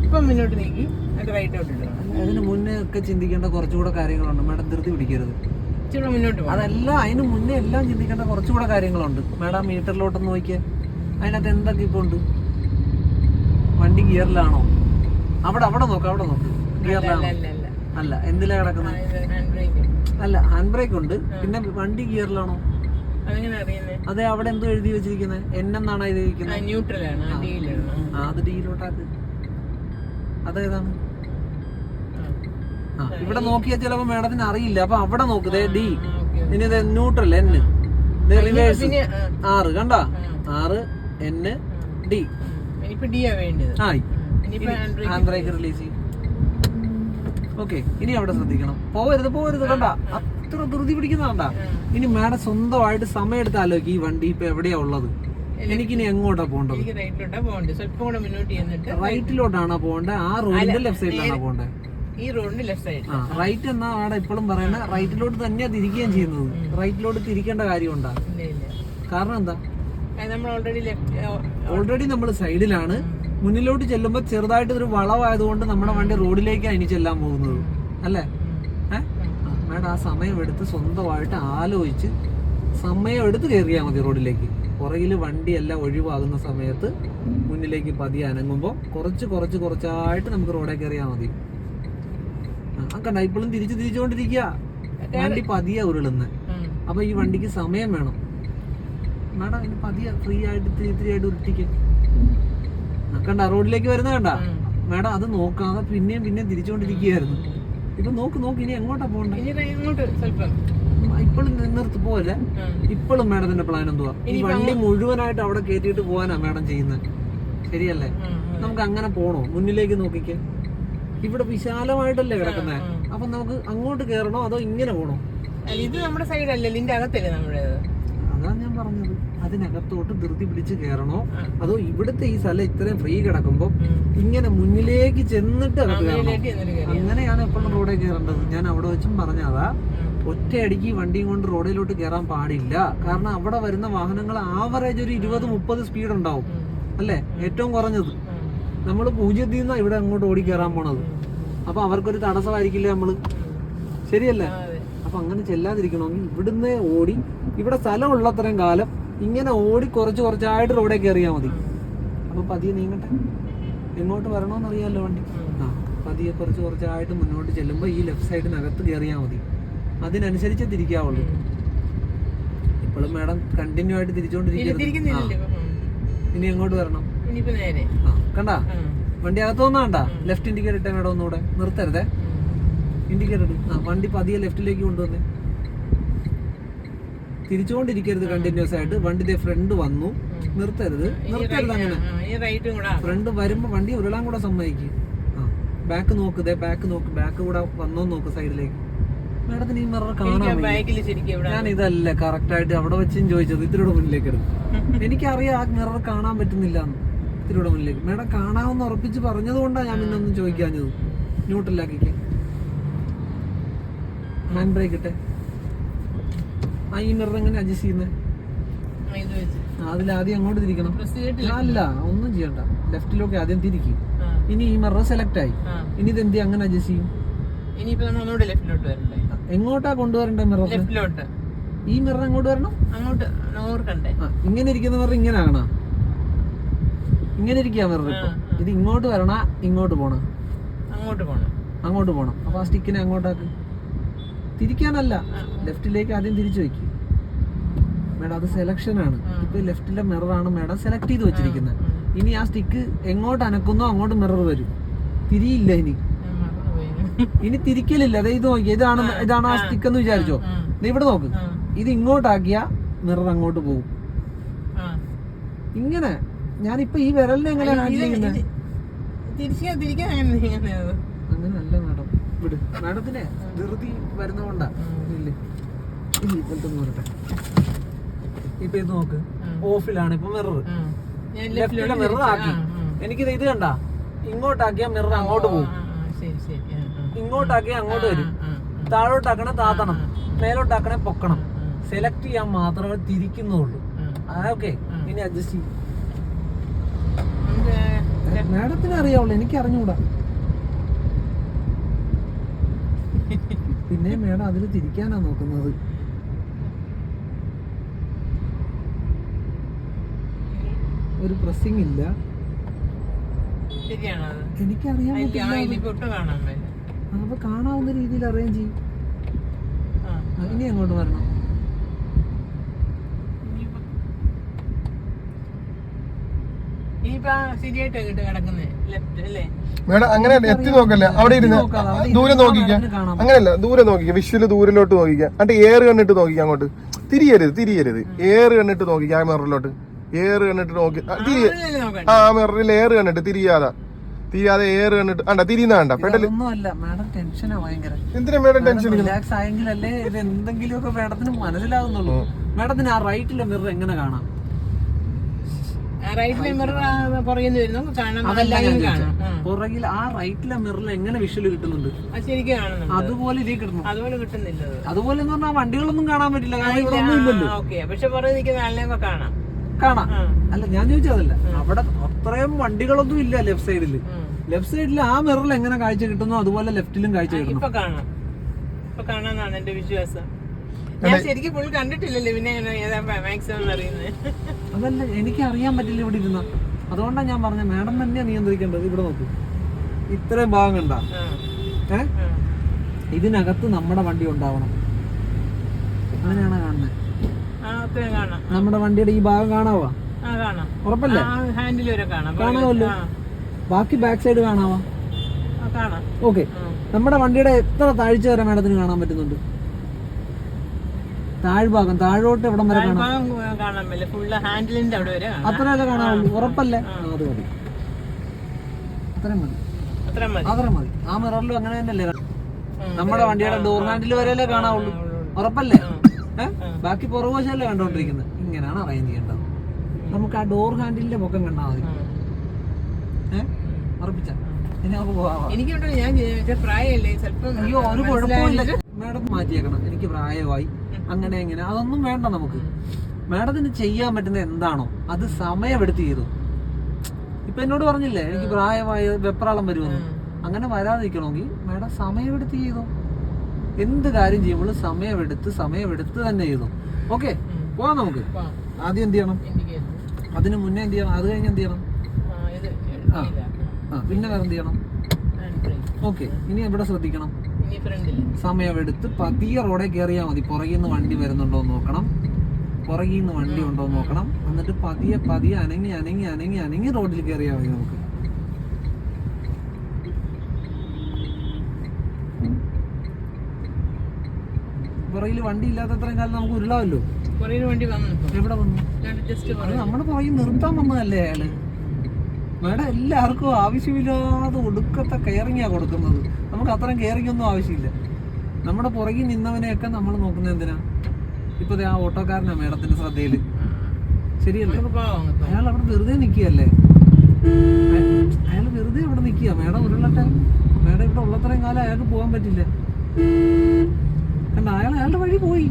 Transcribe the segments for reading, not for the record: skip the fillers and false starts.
ഇപ്പം മുന്നോട്ട് നീക്കി അത് റൈറ്റോട്ട് ഇടുക. അതിന് മുന്നേ ഒക്കെ ചിന്തിക്കേണ്ട കുറച്ചുകൂടെ കാര്യങ്ങളുണ്ട് മാഡം, ധൃതി പിടിക്കരുത്. ഇച്ചിരി മുന്നോട്ട് പോകണം. അതെല്ലാം അതിന് മുന്നേ എല്ലാം ചിന്തിക്കേണ്ട കുറച്ചുകൂടെ കാര്യങ്ങളുണ്ട് മാഡം. മീറ്ററിലോട്ടൊന്ന് നോക്കിയേ, അതിനകത്ത് എന്തൊക്കെ ഇപ്പോൾ ഉണ്ട്. വണ്ടി ഗിയറിലാണോ? അവിടെ നോക്ക്, അവിടെ നോക്ക്. ഗിയറിലാണോ? അല്ല, എന്തിലാ കിടക്കുന്നത്? അല്ല, ഹാൻഡ് ബ്രേക്ക് ഉണ്ട്. പിന്നെ വണ്ടി ഗിയറിലാണോ? അതെ, അവിടെ എന്തോ എഴുതി വെച്ചിരിക്കുന്നത്? എന്നാണ് എഴുതിയിരിക്കുന്നത്? അത് ഡിയിലോട്ടാക്ക്. അതേതാണ്? ഇവിടെ നോക്കിയാൽ ചിലപ്പോ മാഡത്തിന് അറിയില്ല. അപ്പൊ അവിടെ നോക്ക്, ഡി. ഇനി ഇത് ന്യൂട്രൽ, എൻ. റിവേഴ്സ് 6 കണ്ട, 6 N D. Hand brake release ചെയ്യും. ഓക്കെ, ഇനി അവിടെ ശ്രദ്ധിക്കണം. പോവരുത് കണ്ട, അത്ര ധൃതി പിടിക്കുന്ന കണ്ട. ഇനി മാഡം സ്വന്തമായിട്ട് സമയം എടുത്ത് ആലോചിക്കും, ഈ വണ്ടി ഇപ്പൊ എവിടെയാ ഉള്ളത്, എനിക്കിനി എങ്ങോട്ടാ പോകേണ്ടത്? റൈറ്റിലോട്ടാണോ പോകേണ്ടത്? ആ റോഡിന്റെ ലെഫ്റ്റ് സൈഡിലാണോ പോകേണ്ടത്? ഈ റോഡിന്റെ ലെഫ്റ്റ് സൈഡ്. റൈറ്റ് എന്നാ അവിടെ ഇപ്പോഴും പറയുന്നത്. റൈറ്റിലോട്ട് തന്നെയാ തിരിക്കുകയും ചെയ്യുന്നത്. റൈറ്റിലോട്ട് തിരിക്കേണ്ട കാര്യമുണ്ടാ? കാരണം എന്താ? ഓൾറെഡി നമ്മൾ സൈഡിലാണ്. മുന്നിലോട്ട് ചെല്ലുമ്പോ ചെറുതായിട്ട് ഒരു വളവായതുകൊണ്ട് നമ്മുടെ വണ്ടി റോഡിലേക്കാണ് ഇനി ചെല്ലാൻ പോകുന്നത്, അല്ലേ? മാഡം ആ സമയം എടുത്ത് സ്വന്തമായിട്ട് ആലോചിച്ച് സമയം എടുത്ത് കയറിയാൽ മതി റോഡിലേക്ക്. പുറകിൽ വണ്ടിയെല്ലാം ഒഴിവാകുന്ന സമയത്ത് മുന്നിലേക്ക് പതിയെ അനങ്ങുമ്പോൾ കുറച്ചായിട്ട് നമുക്ക് റോഡിൽ കയറിയാൽ മതി. കണ്ട, ഇപ്പോഴും തിരിച്ചുകൊണ്ടിരിക്കുക. വണ്ടി പതിയെ ഉരുളുന്നത്. അപ്പൊ ഈ വണ്ടിക്ക് സമയം വേണം മാഡം. അതിന് പതിയെ ഫ്രീ ആയിട്ട് ഇത്തിരി ആയിട്ട് ഉരുട്ടിക്ക്. കണ്ട, റോഡിലേക്ക് വരുന്ന കണ്ട മാഡം. അത് നോക്കാതെ പിന്നെയും തിരിച്ചുകൊണ്ടിരിക്കുകയായിരുന്നു. ഇപ്പൊ നോക്ക് ഇനി എങ്ങോട്ടാ പോകണ്ടേ? ഇപ്പോഴും നിർത്തി പോലെ. ഇപ്പോഴും മാഡത്തിന്റെ പ്ലാൻ എന്തുവാ? ഈ വണ്ടി മുഴുവനായിട്ട് അവിടെ കയറ്റിയിട്ട് പോകാനാ മാഡം ചെയ്യുന്നത്, ശരിയല്ലേ? നമുക്ക് അങ്ങനെ പോണോ? മുന്നിലേക്ക് നോക്കിക്കേ, ഇവിടെ വിശാലമായിട്ടല്ലേ കിടക്കുന്നത്. അപ്പൊ നമുക്ക് അങ്ങോട്ട് കയറണോ അതോ ഇങ്ങനെ പോണോ? ഇത് നമ്മുടെ സൈഡല്ലേ, ഇതിന്റെ അകത്തല്ലേ നമ്മുടേത്. അതാണ് ഞാൻ പറഞ്ഞത്. അതിനകത്തോട്ട് ധൃതി പിടിച്ച് കയറണോ അതോ ഇവിടുത്തെ ഈ സ്ഥലം ഇത്രയും ഫ്രീ കിടക്കുമ്പോ ഇങ്ങനെ മുന്നിലേക്ക് ചെന്നിട്ട് അകത്ത് കയറണോ? അങ്ങനെയാണ് എപ്പോഴും റോഡിൽ കയറേണ്ടത്. ഞാൻ അവിടെ വെച്ചും പറഞ്ഞതാ, ഒറ്റയടിക്ക് വണ്ടിയും കൊണ്ട് റോഡിലോട്ട് കയറാൻ പാടില്ല. കാരണം അവിടെ വരുന്ന വാഹനങ്ങൾ ആവറേജ് ഒരു 20-30 സ്പീഡ് ഉണ്ടാവും, അല്ലേ? ഏറ്റവും കുറഞ്ഞത്. നമ്മൾ 0 നിന്നാ ഇവിടെ അങ്ങോട്ട് ഓടി കയറാൻ പോണത്. അപ്പൊ അവർക്കൊരു തടസ്സമായിരിക്കില്ലേ നമ്മള്, ശരിയല്ലേ? അപ്പൊ അങ്ങനെ ചെല്ലാതിരിക്കണമെങ്കിൽ ഇവിടുന്ന് ഓടി, ഇവിടെ സ്ഥലം ഉള്ളത്രയും കാലം ഇങ്ങനെ ഓടി കുറച്ചായിട്ട് റോഡിൽ കയറിയാൽ മതി. അപ്പൊ പതിയെ നീങ്ങട്ടെ. എങ്ങോട്ട് വരണമെന്ന് അറിയാമല്ലോ വണ്ടി. പതിയെ കുറച്ചായിട്ട് മുന്നോട്ട് ചെല്ലുമ്പോൾ ഈ ലെഫ്റ്റ് സൈഡിനകത്ത് കയറിയാൽ മതി. അതിനനുസരിച്ച് തിരിക്കാവുള്ളൂ. ഇപ്പോഴും മാഡം കണ്ടിന്യൂ ആയിട്ട് തിരിച്ചോണ്ടിരിക്കുന്നത്. ഇനി എങ്ങോട്ട് വരണം? കണ്ട, വണ്ടി അകത്ത് വന്നാണ്ട. ലെഫ്റ്റ് ഇൻഡിക്കേറ്റർ ഇട്ടേ മാഡം, ഒന്നുകൂടെ നിർത്തരുതേ. ഇൻഡിക്കേറ്റർ വണ്ടി പതിയെ ലെഫ്റ്റിലേക്ക് കൊണ്ടുവന്നേ. തിരിച്ചുകൊണ്ടിരിക്കരുത് കണ്ടിന്യൂസ് ആയിട്ട്. വണ്ടി ഫ്രണ്ട് വന്നു, നിർത്തരുത് അങ്ങനെ. ഫ്രണ്ട് വരുമ്പോ വണ്ടി ഉരുളാൻ കൂടെ സമ്മതിക്കും. ബാക്ക് നോക്ക്, ബാക്ക് കൂടെ വന്നോ നോക്ക് സൈഡിലേക്ക്. മാഡത്തിന് ഈ മിറർ കാണാൻ, ഞാൻ ഇതല്ലേ കറക്റ്റ് ആയിട്ട് അവിടെ വെച്ചും ചോദിച്ചത്. ഇത്തിരിയുടെ മുന്നിലേക്ക് എടുക്കും. എനിക്കറിയാം ആ മിറർ കാണാൻ പറ്റുന്നില്ല എന്ന്. ഇത്തിരിയുടെ മുന്നിലേക്ക് മാഡം കാണാമെന്ന് ഉറപ്പിച്ച് പറഞ്ഞത് കൊണ്ടാണ് ഞാൻ പിന്നെ ഒന്നും ചോദിക്കാഞ്ഞത്. ന്യൂട്രലാക്കിക്ക്. Hand brake ഇട്ടെ. ഈ മിറർ എങ്ങനെ അഡ്ജസ്റ്റ് ചെയ്യുന്നത്? അതിലാദ്യം അങ്ങോട്ട് തിരിക്കണം. അല്ല, ഒന്നും ചെയ്യണ്ട. ലെഫ്റ്റിലൊക്കെ ആദ്യം തിരിക്കും. ഇനി ഈ മിറർ സെലക്ട് ആയി. ഇനി ഇത് എന്ത് അങ്ങനെ അഡ്ജസ്റ്റ് ചെയ്യും? എങ്ങോട്ടാ കൊണ്ടുവരണ്ടേ മിറർ? ഈ മിറർ അങ്ങോട്ട് വരണം. ഇങ്ങനെ ഇരിക്കുന്ന മിറർ ഇങ്ങനെ ആകണ? ഇങ്ങനെ ഇരിക്കുക മിറർ. ഇപ്പൊ ഇത് ഇങ്ങോട്ട് വരണ, ഇങ്ങോട്ട് പോണം? അങ്ങോട്ട് പോണം. അപ്പൊ ആ സ്റ്റിക്കിനെ അങ്ങോട്ടാക്ക്. തിരിക്കാനല്ല, ലെഫ്റ്റിലേക്ക് ആദ്യം തിരിച്ചു വെക്കും മേഡം. അത് സെലക്ഷൻ ആണ്. ഇപ്പൊ ലെഫ്റ്റിലെ മിററാണ് മേഡം സെലക്ട് ചെയ്ത് വെച്ചിരിക്കുന്നത്. ഇനി ആ സ്റ്റിക്ക് എങ്ങോട്ട് അനക്കുന്നോ അങ്ങോട്ട് മിറർ വരും. തിരിയില്ല ഇനി തിരിക്കലില്ല. അതെ, ഇത് നോക്കി, ഇതാണ് ആ സ്റ്റിക്ക് എന്ന് വിചാരിച്ചോ. ഇവിടെ നോക്ക്, ഇത് ഇങ്ങോട്ടാക്കിയ മിറർ അങ്ങോട്ട് പോകും. ഇങ്ങനെ ഞാനിപ്പോ ഈ വിരലിനെ എങ്ങനെ ഹാൻഡിൽ ചെയ്യുന്നത്? അങ്ങനല്ല മാഡം. വിട്, മാഡത്തിന് ധൃതി വരുന്നതുകൊണ്ടാ. വരട്ടെ. ഇപ്പൊ ഇത് നോക്ക്, ഓഫിലാണ് ഇപ്പൊ മിറർ. ലെഫ്റ്റിലെ മിറർ ആക്കി. എനിക്കിത് ഇത് കണ്ട, ഇങ്ങോട്ടാക്കിയാ മിറർ അങ്ങോട്ട് പോകും, ഇങ്ങോട്ടാക്കിയാൽ അങ്ങോട്ട് വരും. താഴോട്ടാക്കണേ താത്തണം, മേലോട്ടാക്കണേ പൊക്കണം. സെലക്ട് ചെയ്യാൻ മാത്രമേ തിരിക്കുന്നുള്ളൂ. ഓക്കെ, ഇനി അഡ്ജസ്റ്റ് ചെയ്യും. മാഡത്തിന് അറിയാവുള്ളൂ, എനിക്ക് അറിഞ്ഞൂടാ. പിന്നെ മാഡം അതിൽ തിരിക്കാനാ നോക്കുന്നത്. ഒരു പ്രസ്സിംഗ് ഇല്ല. ശരിയാണോ? എനിക്കറിയാൻ അപ്പൊ കാണാവുന്ന രീതിയിൽ അറേഞ്ച് ചെയ്യും. ഇനി അങ്ങോട്ട് വരണം. മേഡം അങ്ങനെ എത്തി നോക്കല്ലേ, അവിടെ ഇരുന്ന് ദൂരെ നോക്കിക്കാം. അങ്ങനെയല്ല, ദൂരെ നോക്കിക്കാം, വിഷ്വല് ദൂരിലോട്ട് നോക്കിക്കാം. എന്നിട്ട് ഏറ് കണ്ടിട്ട് നോക്കിക്കാം. അങ്ങോട്ട് തിരിയരുത്. ഏറ് കണ്ടിട്ട് നോക്കിക്കാം. ആ മിററിലോട്ട് ഏറ് കണ്ടിട്ട് നോക്കി ആ മിററിൽ ഏറ് കണ്ടിട്ട് തിരിയാതെ ഏറ് കണ്ടിട്ട് അണ്ട തിരിയുന്ന വേണ്ട പെടല്. എന്തിനാ മേഡം ടെൻഷൻ? റിലാക്സ് ആയെങ്കിലല്ലേ ഇത് എന്തെങ്കിലുമൊക്കെ മേഡത്തിന് മനസ്സിലാകുന്നുള്ളൂ. മേഡത്തിന് ആ റൈറ്റിലെ മിറർ എങ്ങനെ കാണാം? പുറകിൽ ആ റൈറ്റിലെ മിററിൽ എങ്ങനെ വിഷ്വല് കിട്ടുന്നുണ്ട്? അതുപോലെ ഇതിൽ കിട്ടുന്നു. അതുപോലെ എന്ന് പറഞ്ഞാൽ വണ്ടികളൊന്നും കാണാൻ പറ്റില്ല, കാരണം ഇവിടെ ഒന്നും ഇല്ലല്ലോ. കാണാം. അല്ല, ഞാൻ ചോദിച്ചതല്ല, അവിടെ അത്രയും വണ്ടികളൊന്നും ഇല്ല ലെഫ്റ്റ് സൈഡില്. ലെഫ്റ്റ് സൈഡിൽ ആ മിററിൽ എങ്ങനെ കാഴ്ച കിട്ടുന്നു അതുപോലെ ലെഫ്റ്റിലും കാഴ്ച കിട്ടുന്നു. കാണാന്നാണ് എന്റെ വിശ്വാസം. ഞാൻ ശരിക്കും ഫുൾ കണ്ടിട്ടില്ലല്ലോ, പിന്നെ മാക്സിമം അറിയുന്നത്. അതല്ല, എനിക്ക് അറിയാൻ പറ്റില്ല ഇവിടെ ഇരുന്ന. അതുകൊണ്ടാണ് ഞാൻ പറഞ്ഞ മാഡം തന്നെയാ നിയന്ത്രിക്കേണ്ടത്. ഇവിടെ നോക്കൂ, ഇത്രയും ഭാഗം കണ്ട. ഇതിനകത്ത് നമ്മുടെ വണ്ടി ഉണ്ടാവണം. അങ്ങനെയാണ് കാണുന്നത്. നമ്മുടെ വണ്ടിയുടെ ഈ ഭാഗം കാണാവാ? ഉറപ്പല്ലേ? കാണാമല്ലോ. ബാക്കി ബാക്ക് സൈഡ് കാണാവാ? ഓക്കെ. നമ്മുടെ വണ്ടിയുടെ എത്ര താഴ്ച വരെ മാഡത്തിന് കാണാൻ പറ്റുന്നുണ്ട്? താഴ്ഭാഗം, താഴോട്ട് എവിടം വരെ കാണാം? അത്രയല്ലേ കാണാവുള്ളൂ? ഉറപ്പല്ലേ? അത് മതി, അത്രയും മതി. ആ മിററിലും അങ്ങനെ തന്നെയല്ലേ? നമ്മുടെ വണ്ടിയുടെ ഡോർ ഹാൻഡിൽ വരെയല്ലേ കാണാവുള്ളൂ? ഉറപ്പല്ലേ? ബാക്കി പുറകുവശല്ലേ കണ്ടോണ്ടിരിക്കുന്നത്? ഇങ്ങനെയാണ് അറേഞ്ച് ചെയ്യേണ്ടത്. നമുക്ക് ആ ഡോർ ഹാൻഡിലിന്റെ പൊക്കം കണ്ടാൽ മതി. ഉറപ്പിച്ച അയ്യോ, ഒരു കുഴപ്പമില്ല. മാഡം മാറ്റിയേക്കണം. എനിക്ക് പ്രായമായി, അങ്ങനെ എങ്ങനെ അതൊന്നും വേണ്ട നമുക്ക്. മാഡത്തിന് ചെയ്യാൻ പറ്റുന്ന എന്താണോ അത് സമയമെടുത്ത് ചെയ്തു. ഇപ്പൊ എന്നോട് പറഞ്ഞില്ലേ എനിക്ക് പ്രായമായി വെപ്രാളം വരുമെന്ന്. അങ്ങനെ വരാതിരിക്കണമെങ്കിൽ മാഡം സമയമെടുത്ത് ചെയ്തോ. എന്ത് കാര്യം ചെയ്യുമ്പോഴും സമയമെടുത്ത് തന്നെ ചെയ്തു. ഓക്കെ, പോവാം നമുക്ക്. ആദ്യം എന്ത് ചെയ്യണം? അതിന് മുന്നേ എന്ത് ചെയ്യണം? അത് കഴിഞ്ഞ് എന്ത് ചെയ്യണം? പിന്നെ വേറെ എന്ത് ചെയ്യണം? ഓക്കെ, ഇനി എവിടെ ശ്രദ്ധിക്കണം? സമയമെടുത്ത് പതിയെ റോഡേ കയറിയാൽ മതി. പുറകിൽ നിന്ന് വണ്ടി വരുന്നുണ്ടോ എന്ന് നോക്കണം. പുറകിൽ നിന്ന് വണ്ടി ഉണ്ടോ എന്ന് നോക്കണം. എന്നിട്ട് പതിയെ അനങ്ങി റോഡിൽ കയറിയാൽ മതി നമുക്ക്. പുറകിൽ വണ്ടി ഇല്ലാത്തത്രയും കാലം നമുക്ക് ഉരുളാവല്ലോ. എവിടെ വന്നു? അത് നമ്മുടെ പുറകിൽ നിർത്താൻ വന്നതല്ലേ അയാള്. മേഡം എല്ലാവർക്കും ആവശ്യമില്ലാതെ ഒടുക്കത്തെ കെയറിങ്ങാ കൊടുക്കുന്നത്. നമുക്ക് അത്രയും കെയറിങ് ഒന്നും ആവശ്യമില്ല. നമ്മുടെ പുറകിൽ നിന്നവനെയൊക്കെ നമ്മൾ നോക്കുന്നത് എന്തിനാ? ഇപ്പൊ ആ ഓട്ടോക്കാരനാ മേഡത്തിന്റെ ശ്രദ്ധയില്. ശരിയല്ലേ? അയാൾ അവിടെ വെറുതെ നിക്കുകയല്ലേ? അയാൾ വെറുതെ അവിടെ നിക്കുക. മേഡം ഉരുളട്ടെ. മേഡം ഇവിടെ ഉള്ളത്രയും കാലം അയാൾക്ക് പോകാൻ പറ്റില്ല. കണ്ട, അയാളുടെ വഴി പോയി.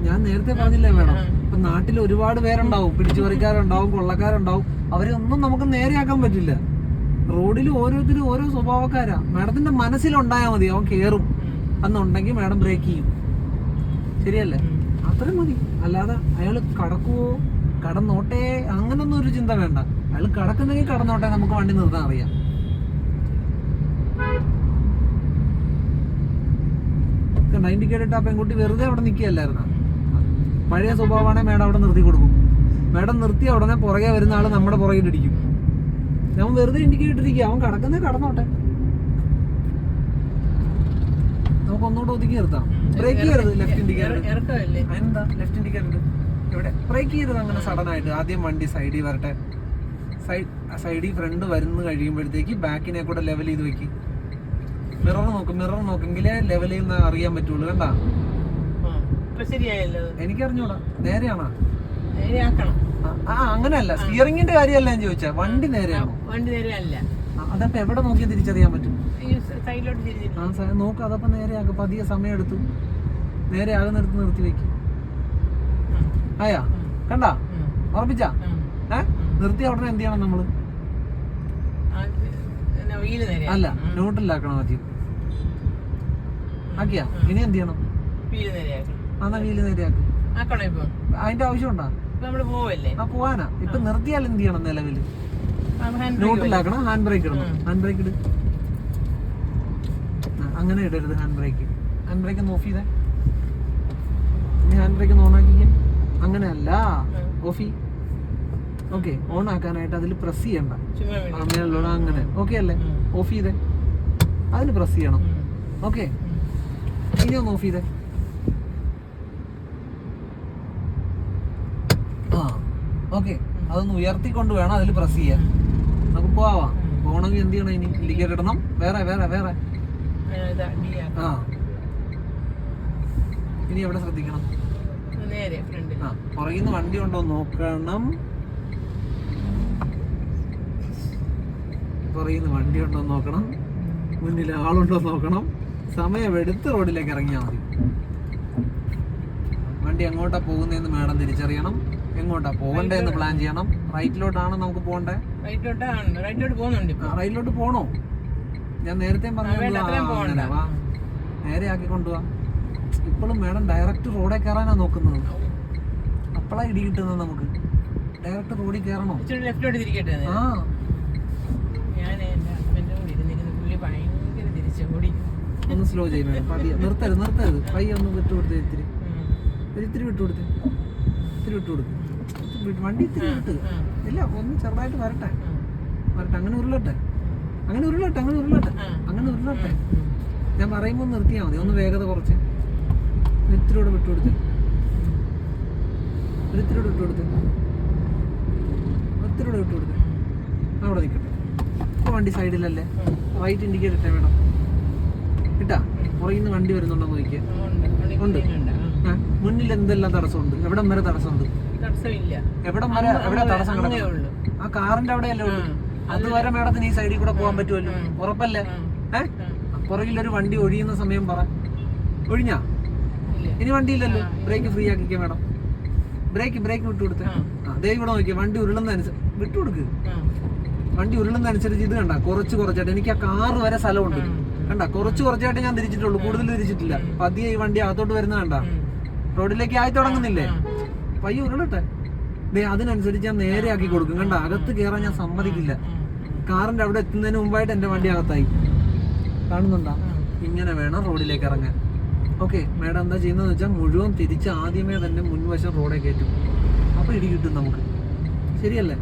ഞാൻ നേരത്തെ പറഞ്ഞില്ലേ മേഡം, ഇപ്പൊ നാട്ടിൽ ഒരുപാട് പേരുണ്ടാവും, പിടിച്ചുപറിക്കാരുണ്ടാവും, കൊള്ളക്കാരുണ്ടാവും. അവരെ ഒന്നും നമുക്ക് നേരെയാക്കാൻ പറ്റില്ല. റോഡിൽ ഓരോരുത്തരും ഓരോ സ്വഭാവക്കാരാ. മാഡത്തിന്റെ മനസ്സിലുണ്ടായാൽ മതി, അവൻ കേറും എന്നുണ്ടെങ്കിൽ മാഡം ബ്രേക്ക് ചെയ്യും. ശരിയല്ലേ? അത്രയും മതി. അല്ലാതെ അയാൾ കടക്കുവോ കടന്നോട്ടെ അങ്ങനൊന്നും ഒരു ചിന്ത വേണ്ട. അയാൾ കടക്കുന്നെങ്കിൽ കടന്നോട്ടെ, നമുക്ക് വണ്ടി നിർത്താൻ അറിയാം. ഇൻഡിക്കേറ്റർ ഇട്ട പെൺകുട്ടി വെറുതെ അവിടെ നിൽക്കുകയല്ലായിരുന്നു. പഴയ സ്വഭാവമാണെങ്കിൽ മേഡം അവിടെ നിർത്തി കൊടുക്കും. മേഡം നിർത്തിയ ഉടനെ പുറകെ വരുന്ന ആള് നമ്മുടെ പുറകിൽ ഇടിക്കും. അവൻ വെറുതെ ഇൻഡിക്കേറ്റർ ഇട്ടിരിക്കുക. അവൻ കടക്കുന്നേ കടന്നോട്ടെ, നമുക്ക് ഒന്നുകൂടെ ഒതുക്കി നിർത്താം. ബ്രേക്ക് ചെയ്യരുത്. ലെഫ്റ്റ് ഇൻഡിക്കേറ്റർ എന്താ? ലെഫ്റ്റ് ഇൻഡിക്കേറ്റർ ഇവിടെ ബ്രേക്ക് ചെയ്യരുത് അങ്ങനെ സഡൻ ആയിട്ട്. ആദ്യം വണ്ടി സൈഡിൽ വരട്ടെ. സൈഡിൽ ഫ്രണ്ട് വരുന്ന കഴിയുമ്പോഴത്തേക്ക് ബാക്കിനെ കൂടെ ലെവൽ ചെയ്ത് വെക്ക്. മിറർ നോക്കെങ്കിലേ ലെവൽ ചെയ്യുന്ന അറിയാൻ പറ്റുള്ളൂ. കണ്ടാ? എനിക്കറിഞ്ഞൂടാ. നേരെയാണോ? അങ്ങനെയല്ല, സ്റ്റിയറിംഗിന്റെ കാര്യമല്ല ഞാൻ ചോദിച്ചാ. വണ്ടി നേരെയാണോ? അതപ്പോ എവിടെ നോക്കിയാൽ തിരിച്ചറിയാൻ പറ്റും? നോക്ക്, അതപ്പോ നേരെയാക്കും. പതിയെ സമയം എടുത്തു നേരെ ആകുന്നിടത്ത് നിർത്തി വെക്കും. ആയാ? കണ്ടാ? ഉറപ്പിച്ചാ? നിർത്തി ഉടനെ എന്ത് ചെയ്യണം നമ്മള്? വീല് നേരെ അല്ല, ന്യൂട്രലാക്കണം ആദ്യം. ആക്കിയാ ഇനി എന്ത് ചെയ്യണം? വീല് നേരെയാക്കണം. എന്നാ വീല് നേരെയാക്കും. ആക്കണോ ഇപ്പൊ? അതിന്റെ ആവശ്യമുണ്ടോ? നമ്മള് പോവല്ലേ? ആ പോവാനാ. ഇപ്പൊ നിർത്തിയാൽ എന്ത് ചെയ്യണം? നിലവില് ന്യൂട്രലാക്കണം, ഹാൻഡ് ബ്രേക്ക് ഇടണം. ഹാൻഡ് ബ്രേക്ക് ഇട്. അങ്ങനെ ഇടരുത് ഹാൻഡ് ബ്രേക്ക്. ഹാൻഡ് ബ്രേക്ക് ഒന്ന് ഓഫ് ചെയ്തേ. ഇനി ഹാൻഡ് ബ്രേക്ക് ഒന്ന് ഓൺ ആക്കിക്കേ. അങ്ങനെയല്ല, ഓഫ്. ഓക്കെ, ഓൺ ആക്കാനായിട്ട് അതിൽ പ്രസ് ചെയ്യണ്ട. മേലോട്ട് അങ്ങനെ. ഓക്കെ അല്ലേ? ഓഫ് ചെയ്തേ. അതിൽ പ്രസ് ചെയ്യണം. ഓക്കെ, ഇനി ഒന്ന് ഓഫ് ചെയ്തേ. ആ ഓക്കെ, അതൊന്ന് ഉയർത്തിക്കൊണ്ട് വേണം അതിൽ പ്രസ് ചെയ്യാൻ. നമുക്ക് പോവാം. പോകണമെങ്കിൽ എന്ത് ചെയ്യണം? ഇനി ഇൻഡിക്കേറ്റർ ഇടണം. വേറെ വേറെ വേറെ. ആ ഇനി എവിടെ ശ്രദ്ധിക്കണം? ആ, പുറകിൽ നിന്ന് വണ്ടി ഉണ്ടോ നോക്കണം. പുറകിൽ നിന്ന് വണ്ടി ഉണ്ടോ നോക്കണം. മുന്നിൽ ആളുണ്ടോ നോക്കണം. സമയമെടുത്ത് റോഡിലേക്ക് ഇറങ്ങിയാൽ മതി. വണ്ടി എങ്ങോട്ടാ പോകുന്നതെന്ന് മാഡം തിരിച്ചറിയണം. എങ്ങോട്ടാ പോകണ്ടേന്ന് പ്ലാൻ ചെയ്യണം. റൈറ്റിലോട്ടാണ് നമുക്ക് പോകണ്ടേ? റൈറ്റിലോട്ട് പോണോ? ഞാൻ നേരത്തെ പറഞ്ഞു നേരെ ആക്കി കൊണ്ടുപോവാ. ഇപ്പോഴും മാഡം ഡയറക്റ്റ് റോഡിൽ കയറാനാ നോക്കുന്നത്. അപ്പോഴാ ഇടി കിട്ടുന്നത് നമുക്ക്. ഡയറക്റ്റ് റോഡിൽ കയറണോ? ആ ഒന്ന് സ്ലോ ചെയ്യും മാഡം. പതിയെ നിർത്തരുത്, നിർത്തരുത്. പയ്യെ ഒന്ന് വിട്ടുകൊടുത്തേ. ഇത്തിരി ഇത്തിരി വിട്ടുകൊടുത്തേ. ഇത്തിരി വിട്ടുകൊടുക്കും. വണ്ടി ഇത്തിരി വിട്ട് ഇല്ല, ഒന്ന് ചെറുതായിട്ട് വരട്ടെ. വരട്ടെ, അങ്ങനെ ഉരുളട്ടെ. അങ്ങനെ ഉരുളട്ടെ, അങ്ങനെ ഉരുളട്ടെ, അങ്ങനെ ഉരുളട്ടെ. ഞാൻ പറയുമ്പോൾ നിർത്തിയാൽ മതി. ഒന്ന് വേഗത കുറച്ച്. ഇത്തിരിയോടെ വിട്ടുകൊടുത്ത്. ഒരിത്തിരിയോടെ വിട്ടുകൊടുത്ത്. ഒത്തിരിയോടെ വിട്ടുകൊടുത്ത്. അവിടെ നിൽക്കട്ടെ. ഇപ്പോൾ വണ്ടി സൈഡിലല്ലേ? റൈറ്റ് ഇൻഡിക്കേറ്റർ ഇട്ടേ വേണം. ഇട്ടാ പുറകിൽ നിന്ന് വണ്ടി വരുന്നുണ്ടോ നോക്കിയാ? ഉണ്ട്. മുന്നിൽ എന്തെല്ലാം തടസ്സമുണ്ട്? എവിടം വരെ തടസ്സമുണ്ട്? എവിടം വരെ? എവിടെ തടസ്സം കിടക്കുന്നു? ആ കാറിന്റെ അവിടെയല്ലേ ഉള്ളൂ. അതുവരെ മേഡത്തിന് ഈ സൈഡിൽ കൂടെ പോകാൻ പറ്റുമല്ലോ. ഉറപ്പല്ലേ? പുറകിലൊരു വണ്ടി ഒഴിയുന്ന സമയം പറ. ഒഴിഞ്ഞാ? ഇനി വണ്ടിയില്ലല്ലോ. ബ്രേക്ക് ഫ്രീ ആക്കിക്കേ മേഡം. ബ്രേക്ക് വിട്ടുകൊടുത്തേ. അതേ ഇവിടെ നോക്കിയാ വണ്ടി ഉരുളുന്നതനുസരിച്ച് വിട്ടുകൊടുക്ക്. വണ്ടി ഉരുളുന്നതനുസരിച്ച് ഇത് കണ്ട കുറച്ച് കുറച്ചായിട്ട് എനിക്ക് ആ കാറ് വരെ സ്ഥലമുണ്ട്. കണ്ട കുറച്ച് കുറച്ചായിട്ട് ഞാൻ തിരിച്ചിട്ടുള്ളൂ, കൂടുതൽ തിരിച്ചിട്ടില്ല. പതിയെ ഈ വണ്ടി അകത്തോട്ട് വരുന്ന കണ്ട റോഡിലേക്ക് ആയി തുടങ്ങുന്നില്ലേ? പയ്യെ ഉരുളട്ടെ. അതിനനുസരിച്ച് ഞാൻ നേരെ ആക്കി കൊടുക്കും. കണ്ട അകത്ത് കയറാൻ ഞാൻ സമ്മതിക്കില്ല. കാറിന്റെ അവിടെ എത്തുന്നതിന് മുമ്പായിട്ട് എന്റെ വണ്ടി അകത്തായി. കാണുന്നുണ്ടോ? ഇങ്ങനെ വേണം റോഡിലേക്ക് ഇറങ്ങാൻ. ഓക്കെ, മാഡം എന്താ ചെയ്യുന്നതെന്ന് വെച്ചാൽ മുഴുവൻ തിരിച്ച് ആദ്യമേ തന്നെ മുൻവശം റോഡെ കയറ്റും. അപ്പൊ ഇടി കിട്ടും നമുക്ക്. ശരിയല്ലേ?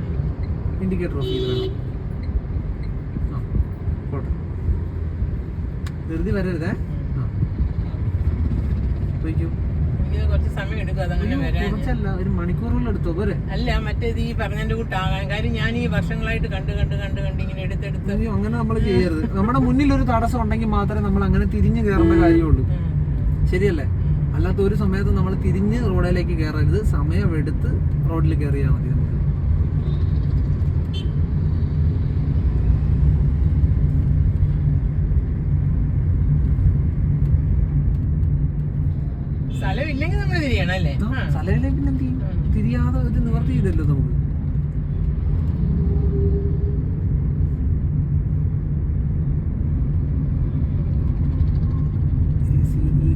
ഇൻഡിക്കേറ്റർ ഓഫ് ചെയ്ത് വേണം. പോട്ടെ, ധൃതി വരരുതേ. കുറച്ചല്ല, ഒരു മണിക്കൂറുകളിൽ എടുത്തോ പോരെ? അല്ല, മറ്റേത് ഈ പറഞ്ഞതിന്റെ കൂട്ടാകാൻ കാര്യം ഞാൻ ഈ വർഷങ്ങളായിട്ട് കണ്ട് ഇങ്ങനെ എടുത്തെടുത്ത്. അങ്ങനെ നമ്മൾ ചെയ്യരുത്. നമ്മുടെ മുന്നിൽ ഒരു തടസ്സം ഉണ്ടെങ്കിൽ മാത്രമേ നമ്മൾ അങ്ങനെ തിരിഞ്ഞു കയറേണ്ട കാര്യമുള്ളൂ. ശരിയല്ലേ? അല്ലാത്ത ഒരു സമയത്ത് നമ്മൾ തിരിഞ്ഞ് റോഡിലേക്ക് കയറരുത്. സമയമെടുത്ത് റോഡിൽ കയറിയാൽ മതി. നമുക്ക് സ്ഥലമില്ലെങ്കിൽ നമ്മൾ തിരിയണം അല്ലേ? സ്ഥലമില്ലെങ്കിൽ പിന്നെ എന്ത് ചെയ്യും? തിരിയാതെ ഒരു നിവർത്തിയില്ലല്ലോ നമുക്ക്.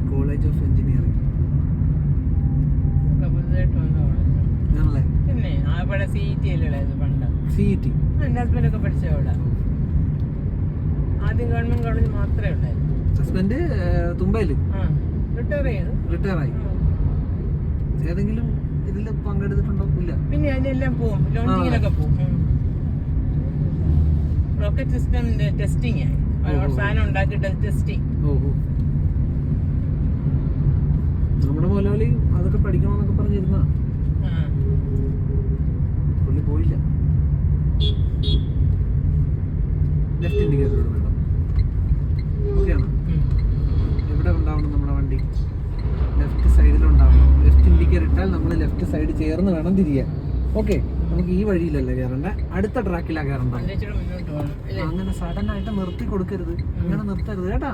കോളേജ് ഓഫ് എഞ്ചിനീയറിംഗ് ആണല്ലേ? പിന്നെ അവിടെ CET അല്ലേ പണ്ട്? CET എന്റെ ഹസ്ബൻഡൊക്കെ പഠിച്ച അവിടെ. ആദ്യം ഗവൺമെന്റ് കോളേജ് മാത്രമേ ഉണ്ടായിരുന്നു. ഹസ്ബൻഡ് തുമ്പയില് റിട്ടയർ ആയി. ഏതെങ്കിലും ഇതിൽ പങ്കെടുത്തിട്ടുണ്ടോ? ഇല്ല. പിന്നെ അതിനെല്ലാം പോവും, ലോഞ്ചിങ്ങിലൊക്കെ പോവും. റോക്കറ്റ് സിസ്റ്റം ടെസ്റ്റിംഗ് ആയി. സാധനം ഉണ്ടാക്കിയിട്ട് ടെസ്റ്റിംഗ്. ഓഹോ, നമ്മുടെ മുതലാളി അതൊക്കെ പഠിക്കണമെന്നൊക്കെ പറഞ്ഞിരുന്ന പുള്ളി പോയില്ല. ലെഫ്റ്റ് ഇൻഡിക്കേറ്റർ വേണം. ഓക്കെയാണ്? എവിടെ ഉണ്ടാവണം നമ്മുടെ വണ്ടി? ലെഫ്റ്റ് സൈഡിലുണ്ടാവണം. ലെഫ്റ്റ് ഇൻഡിക്കേറ്റർ ഇട്ടാൽ നമ്മൾ ലെഫ്റ്റ് സൈഡ് ചേർന്ന് വേണം തിരിയാൻ. ഓക്കെ, നമുക്ക് ഈ വഴിയിലല്ലേ കയറണ്ടേ, അടുത്ത ട്രാക്കിലാണ് കയറണ്ട. അങ്ങനെ സഡൻ ആയിട്ട് നിർത്തി കൊടുക്കരുത്. അങ്ങനെ നിർത്തരുത് കേട്ടാ.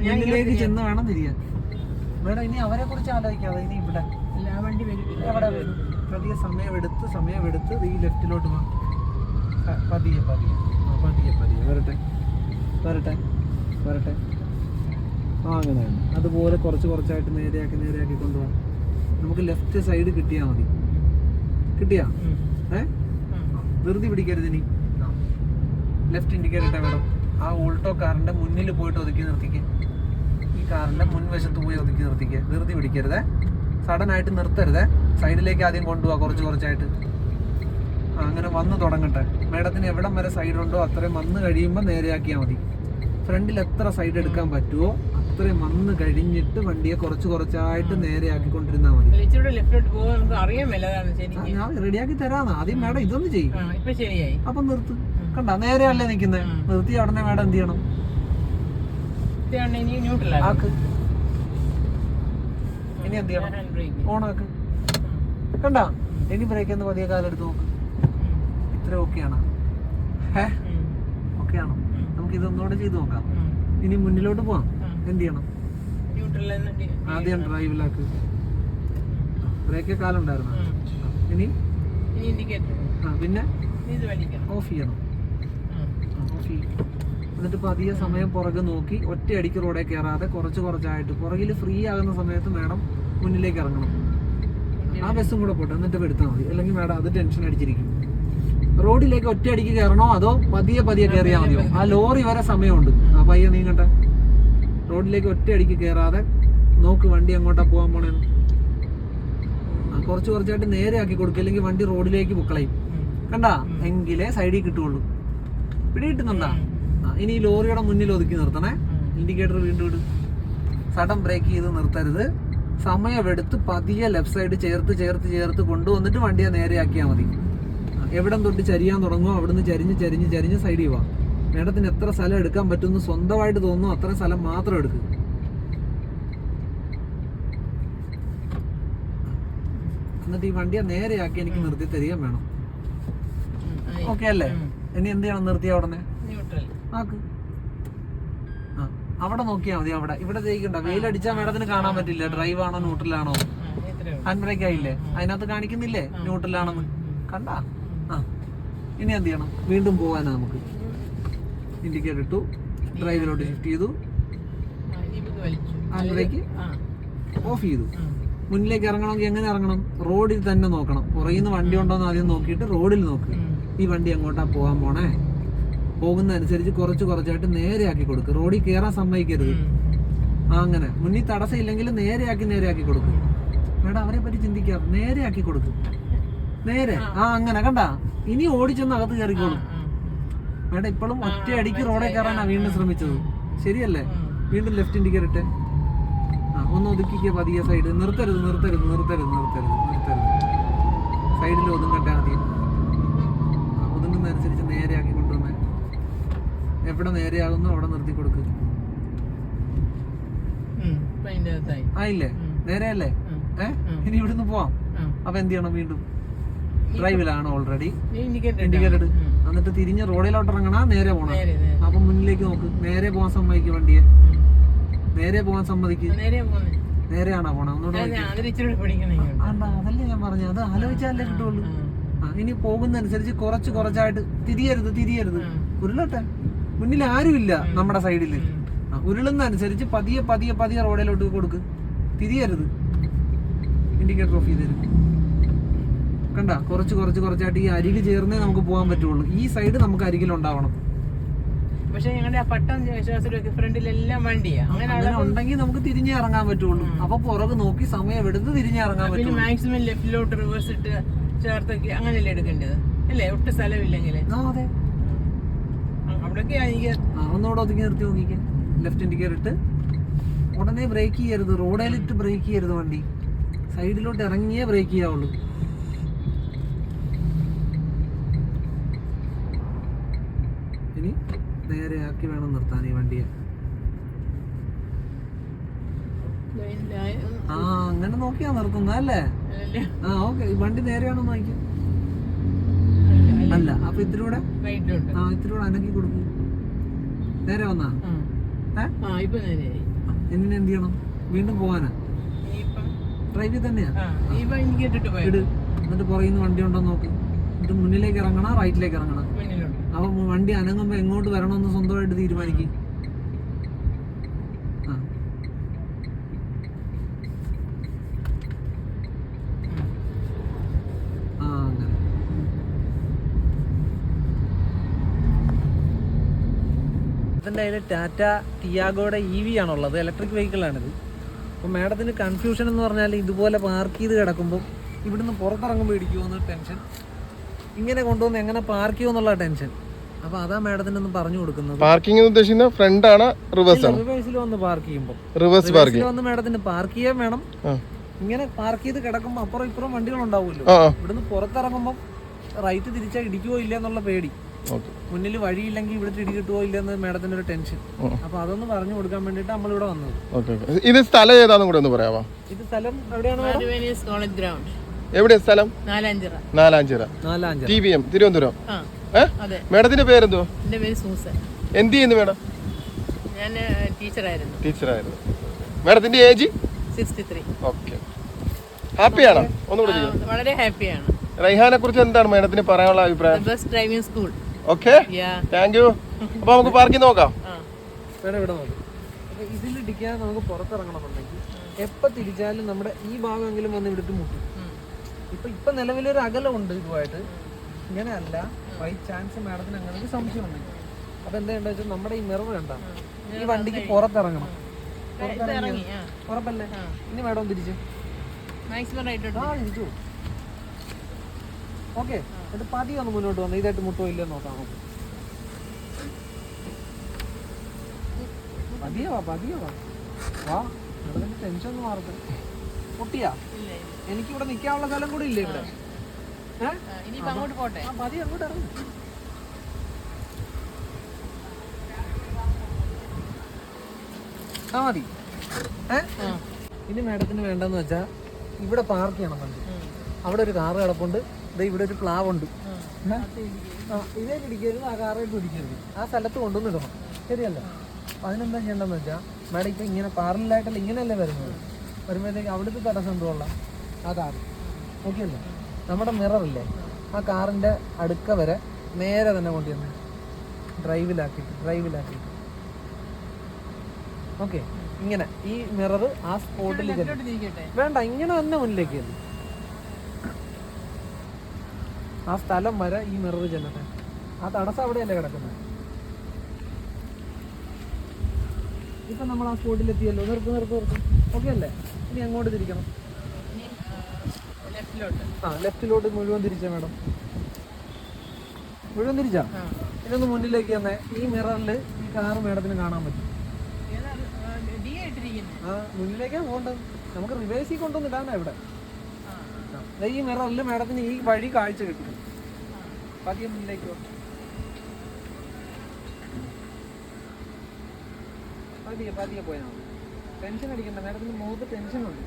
മുന്നിലേക്ക് ചെന്ന് വേണം തിരിയാൻ. വേണം ഇനി അവരെ കുറിച്ച് ആലോചിക്കാതെ. ഇനി ഇവിടെ വണ്ടി വരും. എവിടെ വരും? പതിയെ സമയമെടുത്ത് ഈ ലെഫ്റ്റിലോട്ട് പോകാം. പതിയെ വരട്ടെ. അങ്ങനെയാണ്. അതുപോലെ കുറച്ചായിട്ട് നേരെയാക്കി കൊണ്ടുപോകാം. നമുക്ക് ലെഫ്റ്റ് സൈഡ് കിട്ടിയാ മതി. കിട്ടിയാ ധൃതി പിടിക്കരുത്. ഇനി ലെഫ്റ്റ് ഇൻഡിക്കേറ്റർ ഇട്ടേ മേഡം. ആ ഓൾട്ടോ കാറിന്റെ മുന്നിൽ പോയിട്ട് ഒതുക്കി നിർത്തിക്കുക. ഈ കാറിന്റെ മുൻവശത്ത് പോയി ഒതുക്കി നിർത്തിക്കുക. ധൃതി പിടിക്കരുതേ, സഡൻ ആയിട്ട് നിർത്തരുതേ. സൈഡിലേക്ക് ആദ്യം കൊണ്ടുപോവാ കുറച്ചായിട്ട്. അങ്ങനെ വന്ന് തുടങ്ങട്ടെ. മേഡത്തിന് എവിടം വരെ സൈഡ് ഉണ്ടോ അത്രയും വന്ന് കഴിയുമ്പോൾ നേരെയാക്കിയാൽ മതി. ഫ്രണ്ടിൽ എത്ര സൈഡ് എടുക്കാൻ പറ്റുമോ അത്രയും വന്ന് കഴിഞ്ഞിട്ട് വണ്ടിയെ കുറച്ചായിട്ട് നേരെയാക്കിക്കൊണ്ടിരുന്നാൽ മതി. ഞാൻ റെഡിയാക്കി തരാന്ന്. ആദ്യം മേഡം ഇതൊന്ന് ചെയ്യും. അപ്പൊ നിർത്ത്. കണ്ട നേരെയല്ലേ നിൽക്കുന്നത്. നിർത്തി ഉടനെ മേഡം എന്ത് ചെയ്യണം? ആക്ക്. ഇനി എന്ത് ചെയ്യണം? ഓണാക്ക്. കണ്ട ഇനി ബ്രേക്ക് എന്ന് പതിയെ കാലെടുത്ത് നോക്ക്. ഇത്ര ഓക്കെയാണോ? ഓക്കെയാണോ? നമുക്ക് ഇതൊന്നുകൂടെ ചെയ്ത് നോക്കാം. ഇനി മുന്നിലോട്ട് പോവാം. എന്ത് ചെയ്യണം? ആദ്യം ഡ്രൈവിലാക്ക്. ബ്രേക്ക് കാലുണ്ടായിരുന്നു. ഇനി പിന്നെ ഓഫ് ചെയ്യണം. എന്നിട്ട് പതിയെ സമയം പുറകെ നോക്കി ഒറ്റയടിക്ക് റോഡേ കയറാതെ കുറച്ചായിട്ട് പുറകിൽ ഫ്രീ ആകുന്ന സമയത്ത് മേഡം മുന്നിലേക്ക് ഇറങ്ങണം. ആ ബസ്സും കൂടെ പോട്ടെ, എന്നിട്ട് എടുത്താൽ മതി. അല്ലെങ്കിൽ മേഡം അത് ടെൻഷൻ അടിച്ചിരിക്കും. റോഡിലേക്ക് ഒറ്റയടിക്ക് കയറണോ അതോ പതിയെ കയറിയാൽ മതിയോ? ആ ലോറി വരെ സമയമുണ്ട്. ആ പയ്യെ നീങ്ങട്ടെ. റോഡിലേക്ക് ഒറ്റയടിക്ക് കയറാതെ നോക്ക് വണ്ടി എങ്ങോട്ടാ പോകാൻ പോണേന്ന്. കുറച്ചായിട്ട് നേരെ ആക്കി കൊടുക്കുക, അല്ലെങ്കിൽ വണ്ടി റോഡിലേക്ക് പൊക്കളയും. കണ്ടാ? എങ്കിലേ സൈഡിൽ കിട്ടുള്ളൂ. പിടികിട്ടുന്നുണ്ടാ? ഇനി ഈ ലോറിയുടെ മുന്നിൽ ഒതുക്കി നിർത്തണേ. ഇൻഡിക്കേറ്റർ വീണ്ടും ഇട്. സഡൻ ബ്രേക്ക് ചെയ്ത് നിർത്തരുത്. സമയമെടുത്ത് പതിയെ ലെഫ്റ്റ് സൈഡ് ചേർത്ത് കൊണ്ടുവന്നിട്ട് വണ്ടിയെ നേരെയാക്കിയാൽ മതി. എവിടം തൊട്ട് ചരിയാൻ തുടങ്ങുമോ അവിടുന്ന് ചരിഞ്ഞ് സൈഡിൽ പോവാം. മേഡത്തിന് എത്ര സ്ഥലം എടുക്കാൻ പറ്റുമെന്ന് സ്വന്തമായിട്ട് തോന്നുന്നു അത്ര സ്ഥലം മാത്രം എടുക്കുക. എന്നിട്ട് ഈ വണ്ടിയെ നേരെയാക്കി എനിക്ക് നിർത്തി തരികയും വേണം. ഓക്കെ അല്ലേ? ഇനി എന്ത് ചെയ്യണം? നിർത്തിയ ഉടനെ ആക്ക്. അവിടെ നോക്കിയാൽ മതി. ഇവിടെ ജയിക്കണ്ട. വെയിലടിച്ചാൽ മേഡത്തിന് കാണാൻ പറ്റില്ല ഡ്രൈവ് ആണോ ന്യൂട്രലാണോ. ഹാൻഡ് ബ്രേക്ക് ആയില്ലേ? അതിനകത്ത് കാണിക്കുന്നില്ലേ ന്യൂട്രലാണെന്ന്. കണ്ടാ? ഇനി എന്ത് ചെയ്യണം? വീണ്ടും പോകാനാ നമുക്ക്. ഇൻഡിക്കേറ്റർ ഇട്ടു, ഡ്രൈവിലോട്ട് ഷിഫ്റ്റ് ചെയ്തു, ഹാൻഡ് ബ്രേക്ക് ഓഫ് ചെയ്തു. മുന്നിലേക്ക് ഇറങ്ങണമെങ്കിൽ എങ്ങനെ ഇറങ്ങണം? റോഡിൽ തന്നെ നോക്കണം. പുറകിൽ നിന്ന് വണ്ടി ഉണ്ടോ എന്ന് ആദ്യം നോക്കിയിട്ട് റോഡിൽ നോക്ക്. ഈ വണ്ടി എങ്ങോട്ടാ പോകാൻ പോണേ? പോകുന്ന അനുസരിച്ച് കുറച്ചായിട്ട് നേരെയാക്കി കൊടുക്കുക. റോഡിൽ കയറാൻ സമ്മതിക്കരുത്. അങ്ങനെ മുന്നിൽ തടസ്സം ഇല്ലെങ്കിൽ നേരെയാക്കി കൊടുക്കും. മേഡം അവരെ പറ്റി ചിന്തിക്കാം. നേരെയാക്കി കൊടുക്കും. നേരെ അങ്ങനെ കണ്ടാ? ഇനി ഓടിച്ചെന്ന് അകത്ത് കയറിക്കോളും. മേഡം ഇപ്പോഴും ഒറ്റയടിക്ക് റോഡേ കയറാനാ വീണ്ടും ശ്രമിച്ചത്. ശരിയല്ലേ? വീണ്ടും ലെഫ്റ്റ് ഇൻഡിക്കേറ്റർ ഇട്ട് ഒന്ന് ഒതുക്കിക്കുക പതിയെ. സൈഡ് നിർത്തരുത്. സൈഡിൽ ഒതുങ്ങട്ടെ. ആദ്യം ഒതുങ്ങുന്നതനുസരിച്ച് നേരെയാക്കി കൊണ്ടുവന്നേ. എവിടെ നേരെയാകുന്നോ അവിടെ നിർത്തി കൊടുക്കുക. ആയില്ലേ? നേരെയല്ലേ? ഇനി ഇവിടുന്ന് പോവാം. അപ്പൊ എന്ത് ചെയ്യണം? വീണ്ടും ഡ്രൈവിലാണ് ഓൾറെഡി. ഇൻഡിക്കേറ്റർ എന്നിട്ട് തിരിഞ്ഞ് റോഡിലോട്ട് ഇറങ്ങണ നേരെ പോണം. അപ്പൊ മുന്നിലേക്ക് നോക്ക്. നേരെ പോകാൻ സമ്മതിക്കും. വണ്ടിയെ നേരെ പോകാൻ സമ്മതിക്കും. നേരെയാണോ പോണേ? ഒന്നുകൂടെ അതല്ലേ ഞാൻ പറഞ്ഞു. അത് ആലോചിച്ചാലേ കിട്ടുള്ളൂ. ഇനി പോകുന്നതനുസരിച്ച് കുറച്ചായിട്ട് തിരിയരുത്. ഉരുളട്ടെ. മുന്നിൽ ആരുമില്ല നമ്മുടെ സൈഡില്. ഉരുളുന്ന അനുസരിച്ച് പതിയെ റോഡിലോട്ട് കൊടുക്ക്. തിരിയരുത്. ഇൻഡിക്കേറ്റർ ഓഫ് ചെയ്ത് തരും. കണ്ട? കുറച്ചായിട്ട് ഈ അരികിൽ ചേർന്നേ നമുക്ക് പോകാൻ പറ്റുള്ളൂ. ഈ സൈഡ് നമുക്ക് അരികിലുണ്ടാവണം. പക്ഷെ ഞങ്ങളുടെ പട്ടം ഫ്രണ്ടിലെല്ലാം വണ്ടിയാ. അങ്ങനെ ഉണ്ടെങ്കിൽ നമുക്ക് തിരിഞ്ഞേ ഇറങ്ങാൻ പറ്റുള്ളൂ. അപ്പൊ പുറകെ നോക്കി സമയമെടുത്ത് തിരിഞ്ഞേ ഇറങ്ങാൻ പറ്റും. മാക്സിമം ലെഫ്റ്റിലോട്ട് റിവേഴ്സ് ഇട്ട് ചേർത്തൊക്കെ അങ്ങനെയല്ലേ എടുക്കേണ്ടത് അല്ലേ? ഒട്ടും സ്ഥലമില്ലെങ്കിൽ. അതെ. അവിടൊക്കെ ഒന്നുകൂടെ ഒതുക്കി നിർത്തി നോക്കിക്കാൻ. ലെഫ്റ്റ് ഇൻഡിക്കേറ്റർ ഇട്ട് ഉടനെ ബ്രേക്ക് ചെയ്യരുത്. റോഡിലിട്ട് ബ്രേക്ക് ചെയ്യരുത്. വണ്ടി സൈഡിലോട്ട് ഇറങ്ങിയേ ബ്രേക്ക് ചെയ്യാവുള്ളൂ. ഇനി നേരെയാക്കി വേണം നിർത്താൻ ഈ വണ്ടിയെ. അങ്ങനെ നോക്കിയാ നിർത്തുന്നത് അല്ലേ? ഓക്കെ. വണ്ടി നേരെയാണോ നോക്കിയാ? അല്ല. അപ്പൊ ഇത്തിരൂടെ അനക്കി കൊടുക്കും. നേരെ വന്നാ എന്തിനാ എന്ത് ചെയ്യണം? വീണ്ടും പോവാനാ? ഡ്രൈവിൽ തന്നെയാ. എന്നിട്ട് പുറകിൽ നിന്ന് വണ്ടി ഉണ്ടോ നോക്ക്. എന്നിട്ട് മുന്നിലേക്ക് ഇറങ്ങണ റൈറ്റിലേക്ക് ഇറങ്ങണം. മുന്നിലോട്ട്. അപ്പൊ വണ്ടി അനങ്ങുമ്പോ എങ്ങോട്ട് വരണമെന്ന് സ്വന്തമായിട്ട് തീരുമാനിക്കും. അങ്ങനെ ഇതിൻ്റെ അതിൽ ടാറ്റ ടിയാഗോയുടെ EV ആണുള്ളത്, ഇലക്ട്രിക് വെഹിക്കിളാണിത്. അപ്പോൾ മാഡത്തിന് കൺഫ്യൂഷൻ എന്ന് പറഞ്ഞാൽ ഇതുപോലെ പാർക്ക് ചെയ്ത് കിടക്കുമ്പോൾ ഇവിടുന്ന് പുറത്തിറങ്ങുമ്പോൾ ഇടിക്കുമോ എന്ന് ടെൻഷൻ, ഇങ്ങനെ കൊണ്ടുവന്ന് എങ്ങനെ പാർക്ക് ചെയ്യുമോ എന്നുള്ള ടെൻഷൻ. അപ്പോൾ അതാ മാഡത്തിന് ഒന്ന് പറഞ്ഞു കൊടുക്കുന്നത്. പാർക്കിംഗ് ഉദ്ദേശിക്കുന്ന ഫ്രണ്ട് ആണ് റിവേഴ്സ് ആണ്? റിവേഴ്സിൽ വന്ന് പാർക്ക് ചെയ്യുമ്പോൾ റിവേഴ്സ് പാർക്കിംഗ് വന്ന് മാഡത്തിന് പാർക്ക് ചെയ്യാൻ വേണം. ഇങ്ങനെ പാർക്ക് ചെയ്ത് കിടക്കുമ്പോൾ അപ്പുറം ഇപ്പുറം വണ്ടികൾ ഉണ്ടാവുമല്ലോ, ഇവിടുന്ന് പുറത്തിറങ്ങുമ്പോൾ റൈറ്റ് തിരിച്ചാൽ ഇടിക്കുവോ ഇല്ല എന്നുള്ള പേടി, മുന്നിൽ വഴിയില്ലെങ്കിൽ ഇവിടുത്തെ ഇടി കിട്ടുവോ ഇല്ലെന്ന് മാഡത്തിന്റെ ഒരു ടെൻഷൻ. അപ്പൊ അതൊന്ന് പറഞ്ഞു കൊടുക്കാൻ വേണ്ടിട്ട് നമ്മളിവിടെ വന്നത്. ഇത് സ്ഥലം ഏതാണെന്ന് കൂടെ ഒന്ന് പറയാമോ? ഇത് സ്ഥലം എവിടെയാണ്? College ground. എവിടെയാ സ്ഥലം? നാലാഞ്ചിറ TBM തിരുവനന്തപുരം. മേഡത്തിന്റെ പേരെന്തോ? എന്റെ പേര് സൂസൻ. എന്ത് ചെയ്യുന്നു മേഡം? ഞാൻ ടീച്ചറായിരുന്നു. മേഡത്തിന്റെ ഏജ്? 63. ഓക്കെ. ഹാപ്പിയാണോ? ഒന്നുകൂടെ വളരെ ഹാപ്പിയാണ്. റൈഹാനെ കുറിച്ച് എന്താണ് മേഡത്തിന് പറയാനുള്ള അഭിപ്രായം? Best driving school. Okay, thank you. അപ്പൊ നമുക്ക് പാർക്കിംഗ് നോക്കാം. ഇവിടെ നോക്കാം. ഇതിൽ ഇടിക്കാൻ നമുക്ക് പുറത്തിറങ്ങണമെന്നുണ്ടെങ്കിൽ എപ്പോ തിരിച്ചാലും നമ്മുടെ ഈ ഭാഗമെങ്കിലും വന്ന് ഇവിടുത്തെ മുട്ടും. ഇപ്പൊ നിലവിലൊരു അകലമുണ്ട് ഇതുമായിട്ട്. ഇങ്ങനെയല്ല, ബൈ ചാൻസ് മാഡത്തിന് അങ്ങനെ ഒരു സംശയം ഉണ്ടെങ്കിൽ അപ്പൊ എന്താ വെച്ചാൽ നമ്മുടെ ഈ മിറർ കണ്ട ഈ വണ്ടിക്ക് പുറത്തിറങ്ങണം. ഉറപ്പല്ലേ? ഇനി മാഡം തിരിച്ചു തിരിച്ചു. ഓക്കെ, എന്നിട്ട് പതിയെ ഒന്ന് മുന്നോട്ട് വന്നു. ഇതായിട്ട് മുട്ടോ ഇല്ലെന്ന് നോക്കാം നമുക്ക്. പതിയെ വാ ടെൻഷൻ ഒന്നും മാറട്ടെ. പൊട്ടിയാ? എനിക്കിവിടെ നിൽക്കാനുള്ള സ്ഥലം കൂടി ഇല്ലേ ഇവിടെ? പതിയെ അങ്ങോട്ട് ഇറങ്ങും. മതി. ഇനി മാഡത്തിന് വേണ്ടെന്ന് വെച്ചാ ഇവിടെ പാർക്ക് ചെയ്യണം വണ്ടി. അവിടെ ഒരു കാറ് കിടപ്പുണ്ട്, ഇവിടെ ഒരു പ്ലാവുണ്ട്. ഇതേ പിടിക്കരുത്, ആ കാറായിട്ട് പിടിക്കരുത്, ആ സ്ഥലത്ത് കൊണ്ടുവന്നിടണം. ശരിയല്ല? അതിനെന്താ ചെയ്യേണ്ടതെന്ന് വെച്ചാൽ മാഡം ഇപ്പം ഇങ്ങനെ പാരലായിട്ടല്ല ഇങ്ങനെയല്ലേ വരുന്നത്. വരുമ്പോഴത്തേക്ക് അവിടുത്തെ തടസ്സം എന്തുകൊള്ള ആ കാറ്. ഓക്കെ അല്ലേ? നമ്മുടെ മിററില്ലേ, ആ കാറിൻ്റെ അടുക്ക വരെ നേരെ തന്നെ കൊണ്ടുവന്ന് ഡ്രൈവിലാക്കിയിട്ട് ഓക്കെ. ഇങ്ങനെ ഈ മിറർ ആ സ്പോട്ടിൽ വേണ്ട, ഇങ്ങനെ തന്നെ മുന്നിലേക്ക് ആ സ്ഥലം വരെ ഈ മിറർ ചെല്ലട്ടെ. ആ തടസ്സം അവിടെയല്ലേ കിടക്കുന്നത്. ഇപ്പൊ നമ്മൾ ആ സ്പോട്ടിൽ എത്തിയല്ലോ. നിർത്ത്. ഓക്കെ അല്ലേ? ഇനി അങ്ങോട്ട് തിരിക്കണം. ലെഫ്റ്റിലോട്ട് മുഴുവൻ തിരിച്ചാ മാഡം. മുഴുവൻ തിരിച്ചാ. ഇതൊന്ന് മുന്നിലേക്ക് തന്നെ. ഈ മിററിൽ ഈ കാറ് മാഡത്തിന് കാണാൻ പറ്റും. മുന്നിലേക്കാ പോകേണ്ടത്. നമുക്ക് റിവേഴ്സിൽ കൊണ്ടുവന്നിടാനാ ഇവിടെ. ഈ മിററിൽ മാഡത്തിന് ഈ വഴി കാഴ്ച കിട്ടും. പതിയെ മുന്നിലേക്ക് പോകും. പതിയെ പോയാൽ മതി. ടെൻഷൻ അടിക്കണ്ട. മാഡത്തിന് മുഖത്ത് ടെൻഷനുണ്ട്.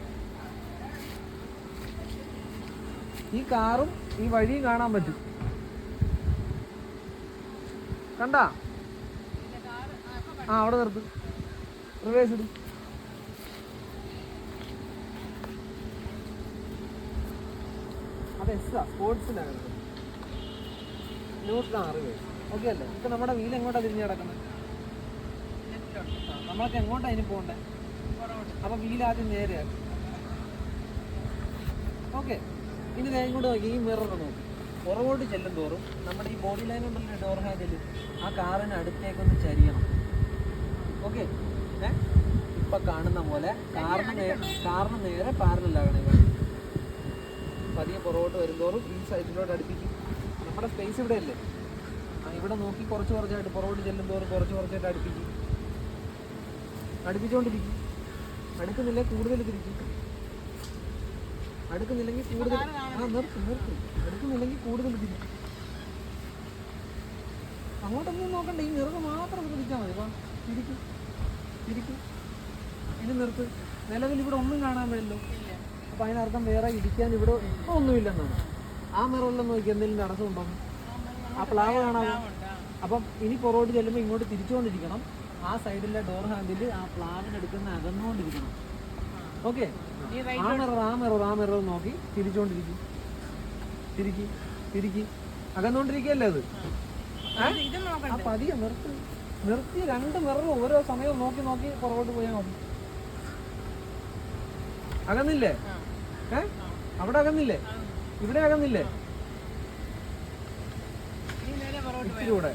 ഈ കാറും ഈ വഴിയും കാണാൻ പറ്റും. കണ്ടാ? അവിടെ നിർത്തും. റിവേഴ്സ് ഇടും. അത് സ്പോർട്സിലാണ്. ന്യൂസിലാണ് റിവേഴ്സ്. ഓക്കെ അല്ലേ? ഇപ്പൊ നമ്മുടെ വീൽ എങ്ങോട്ടാ തിരിഞ്ഞ് കിടക്കുന്നത്? നമ്മളൊക്കെ എങ്ങോട്ടാ അതിന് പോകണ്ടേ? അപ്പൊ വീൽ ആദ്യം നേരെയാക്കും. ഓക്കെ, ഇനി ഇങ്ങോട്ട് നോക്കി. ഈ മിറർ നോക്കി പുറകോട്ട് ചെല്ലും തോറും നമ്മുടെ ഈ ബോഡി ലൈൻ ഉണ്ടല്ലോ, ഡോർ ഹാൻഡിൽ, ആ കാറിന് അടുത്തേക്കൊന്ന് ചരിയണം. ഓക്കെ, ഇപ്പൊ കാണുന്ന പോലെ കാറിന് നേരെ പാരലാകണം. പതിയെ പുറകോട്ട് വരുന്തോറും ഈ സൈഡിലോട്ട് അടുപ്പിക്കും. നമ്മുടെ സ്പേസ് ഇവിടെ അല്ലേ, ഇവിടെ നോക്കി കുറച്ചായിട്ട് പുറകോട്ട് ചെല്ലും തോറും കുറച്ചായിട്ട് അടുപ്പിക്കും. അടുപ്പിച്ചുകൊണ്ടിരിക്കും. അടുക്കുന്നില്ലേ കൂടുതൽ തിരിക്കും. അടുക്കുന്നില്ലെങ്കിൽ കൂടുതൽ നിർത്തും. അടുക്കുന്നില്ലെങ്കിൽ കൂടുതൽ തിരിക്കും. അങ്ങോട്ടൊന്നും നോക്കണ്ട. ഈ നിറവ് മാത്രം തിരിച്ചാൽ മതി. തിരിക്കും. ഇനി നിർത്ത്. നിലവിൽ ഇവിടെ ഒന്നും കാണാൻ വേണ്ടല്ലോ. അപ്പൊ അതിനർത്ഥം വേറെ ഇടിക്കാൻ ഇവിടെ ഇപ്പൊ ഒന്നുമില്ലെന്നാണ്. ആ മിററിലും നോക്കി എന്തെങ്കിലും തടസ്സം ഉണ്ടോ? ആ പ്ലാവ് കാണാമോ? അപ്പം ഇനി പുറകോട്ട് ചെല്ലുമ്പോൾ ഇങ്ങോട്ട് തിരിച്ചുകൊണ്ടിരിക്കണം. ആ സൈഡിലെ ഡോർ ഹാൻഡിൽ ആ പ്ലാവിനെടുക്കുന്ന അകന്നുകൊണ്ടിരിക്കണം. ഓക്കെ, ആ മിറർ നോക്കി തിരിച്ചുകൊണ്ടിരിക്കും. തിരിക്കി തിരിക്കി അകന്നോണ്ടിരിക്കല്ലേ അത്. ഇത് ആ നോക്കണ്ടേ? പതിയെ നിർത്തി 2 മിററും ഓരോ സമയവും നോക്കി നോക്കി പുറകോട്ട് പോയാൽ മതി. അകന്നില്ലേ? അവിടെ അകന്നില്ലേ? ഇവിടെ അകന്നില്ലേ? ഇത്തിരി കൂടെ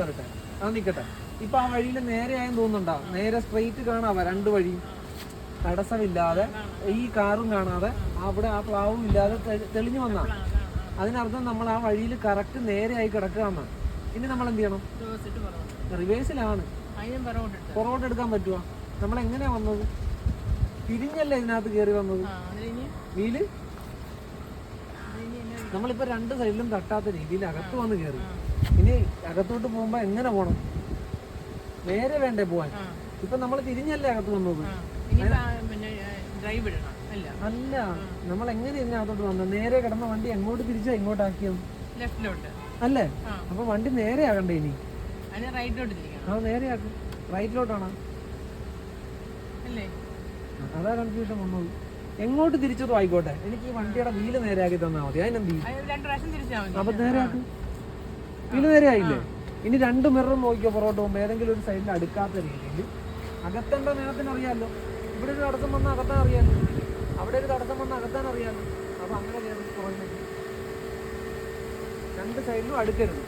വരട്ടെ. അത് നിക്കട്ടെ. ഇപ്പൊ ആ വഴിയിൽ നേരെ ആയെന്ന് തോന്നുന്നുണ്ടോ? നേരെ സ്ട്രെയിറ്റ് കാണാവാ 2 വഴിയും തടസ്സമില്ലാതെ, ഈ കാറും കാണാതെ, അവിടെ ആ പ്ലാവും ഇല്ലാതെ തെളിഞ്ഞു വന്നാ അതിനർത്ഥം നമ്മൾ ആ വഴിയിൽ കറക്റ്റ് നേരെ ആയി കിടക്കുകയെന്നാ. ഇനി നമ്മൾ എന്ത് ചെയ്യണം? റിവേഴ്സിലാണ്. പുറകോട്ട് എടുക്കാൻ പറ്റുമോ? നമ്മൾ എങ്ങനെയാ വന്നത്? തിരിഞ്ഞല്ലേ ഇതിനകത്ത് കയറി വന്നത്. വീല് നമ്മളിപ്പോ 2 സൈഡിലും തട്ടാത്ത രീതിയിൽ അകത്ത് വന്ന് കയറി. ഇനി അകത്തോട്ട് പോകുമ്പോ എങ്ങനെ പോണം? നേരെ വേണ്ടേ പോവാൻ? ഇപ്പൊ നമ്മൾ തിരിഞ്ഞല്ലേ അകത്ത് വന്നത്. അല്ല, നമ്മൾ എങ്ങനെ ഇതിനകത്തോട്ട് വന്നത്? നേരെ കിടന്ന വണ്ടി എങ്ങോട്ട് തിരിച്ചാ ഇങ്ങോട്ടാക്കിയത്? അല്ലേ? അപ്പൊ വണ്ടി നേരെ ആകണ്ടേ? ഇനി അത് നേരെയാക്ക്. റൈറ്റിലോട്ടാണോ? അതാ കൺഫ്യൂഷൻ വന്നത്. എങ്ങോട്ട് തിരിച്ചതും ആയിക്കോട്ടെ, എനിക്ക് ഈ വണ്ടിയുടെ വീല് നേരെയാക്കി തന്നാ മതി. അതിനെന്ത് ചെയ്യും? അപ്പൊ നേരെയാക്കും. വീല് നേരെയായില്ലേ? ഇനി 2 മിററും നോക്കിയോ പുറകോട്ട് പോകുമ്പോ ഏതെങ്കിലും ഒരു സൈഡിൽ അടുക്കാത്ത രീതിയിൽ. അകത്തേണ്ട നേരത്തിന് അറിയാമല്ലോ. ഇവിടെ ഒരു തടസ്സം വന്നാൽ അകത്താൻ അറിയാമല്ലോ, അവിടെ ഒരു തടസ്സം വന്നാൽ അകത്താൻ അറിയാമല്ലോ. അപ്പൊ അങ്ങനെ കയറി പുറകെ 2 സൈഡിലും അടുക്കരുത്.